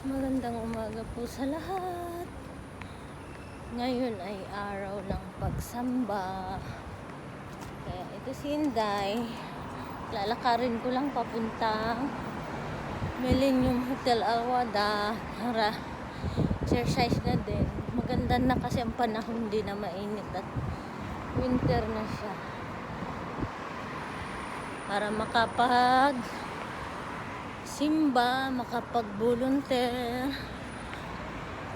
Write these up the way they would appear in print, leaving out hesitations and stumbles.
Magandang umaga po sa lahat. Ngayon ay araw ng pagsamba. Kaya ito si Inday. Lalakarin ko lang papuntang Millennium Hotel Alwada para exercise na din. Maganda na kasi ang panahon, hindi na mainit at winter na siya. Para makapag simba, makapag-volunteer,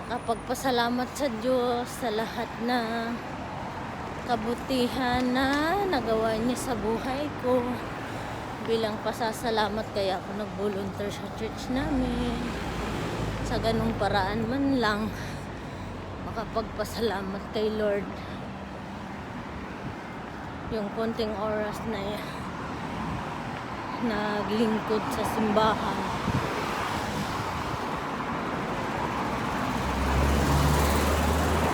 makapagpasalamat sa Diyos sa lahat na kabutihan na nagawa niya sa buhay ko. Bilang pasasalamat kaya ako nag-volunteer sa church namin. Sa ganung paraan man lang makapagpasalamat kay Lord. Yung konting oras na naglingkod sa simbahan.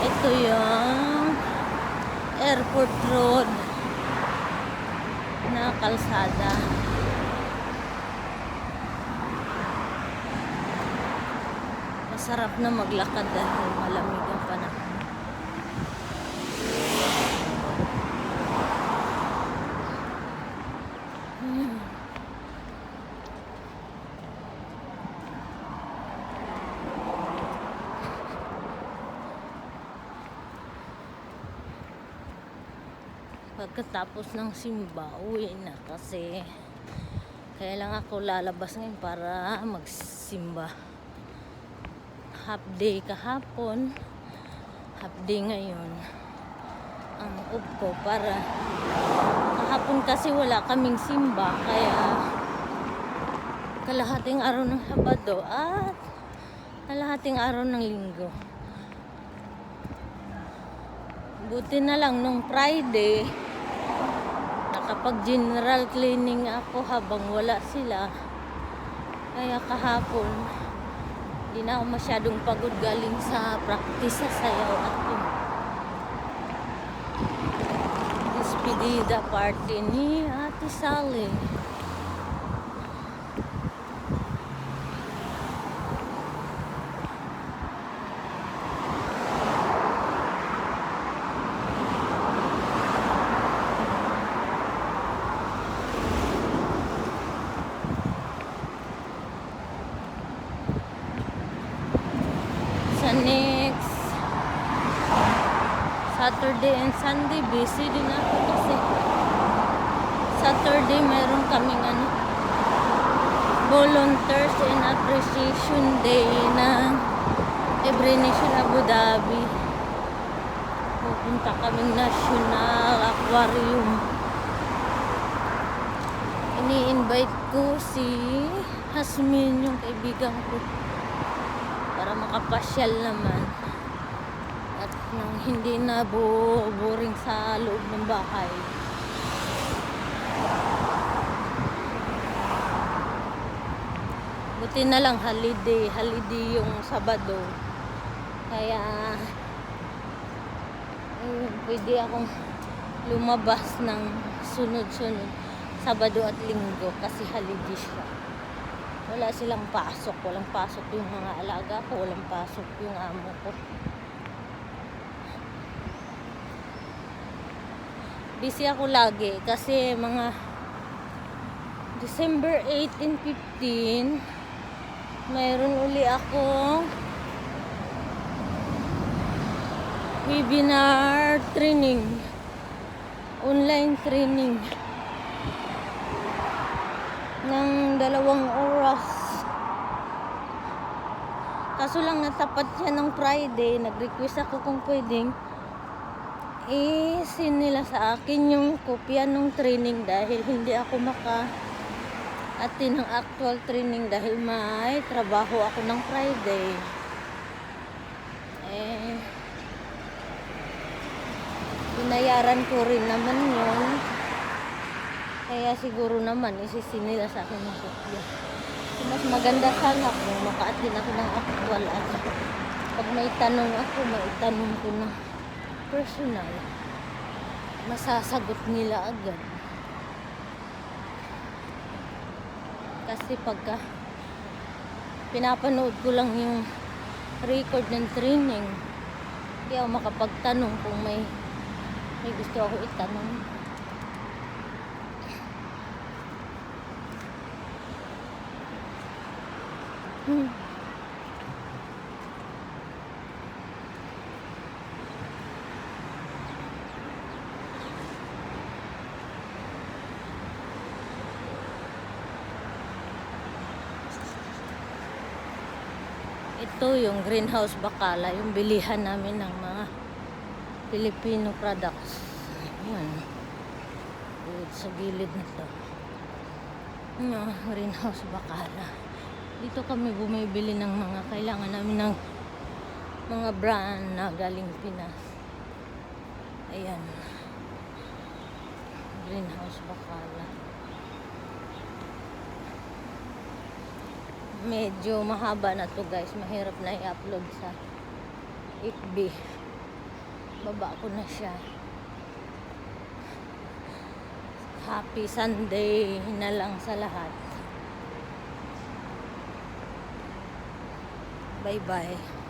Ito yung Airport Road na kalsada. Masarap na maglakad dahil malamig ang panahon. Pagkatapos ng simba, uwi na kasi kaya lang ako lalabas ngayon para magsimba. Half day kahapon, half day ngayon ang off ko para kahapon kasi wala kaming simba kaya kalahating araw ng Sabado at kalahating araw ng Linggo. Buti na lang nung Friday nakapag general cleaning ako habang wala sila. Kaya kahapon hindi na ako masyadong pagod galing sa practice sa sayaw at yung despedida party ni Ate Sally. Sa next Saturday and Sunday busy din ako kasi Saturday mayroon kaming Volunteers and Appreciation Day ng Every Nation Abu Dhabi. Pupunta kaming National Aquarium. Ini-invite ko si Hasmin, yung kaibigan ko, para makapasyal naman at nang hindi na boring sa loob ng bahay. Buti na lang holiday yung Sabado kaya pwede akong lumabas ng sunod-sunod Sabado at Linggo kasi holiday siya. Wala silang pasok. Walang pasok yung mga alaga ko. Walang pasok yung amo ko. Busy ako lagi kasi mga December 18, 15 mayroon uli akong webinar training. Online training ng 2 oras. Kaso lang natapat siya ng Friday. Nag-request ako kung pwedeng i-send nila sa akin yung kopya ng training dahil hindi ako maka-attend ng actual training dahil may trabaho ako ng Friday. Binayaran ko rin naman yun. Kaya siguro naman isisin nila sa akin ng kopya. Mas maganda sana kung maka-attend ako ng actual at pag may tanong ako, maitanong ko na personal. Masasagot nila agad. Kasi pagka pinapanood ko lang yung record ng training. Hindi ako makapagtanong kung may gusto ako itanong. Ito yung greenhouse Bacala, yung bilihan namin ng mga Filipino products. Yan. Sa gilid na to. Greenhouse Bacala. Dito kami bumibili ng mga kailangan namin ng mga brand na galing Pinas. Ayan. Greenhouse Bacala. Medyo mahaba na to guys. Mahirap na i-upload sa FB. Baba ko na siya. Happy Sunday na lang sa lahat. Bye bye.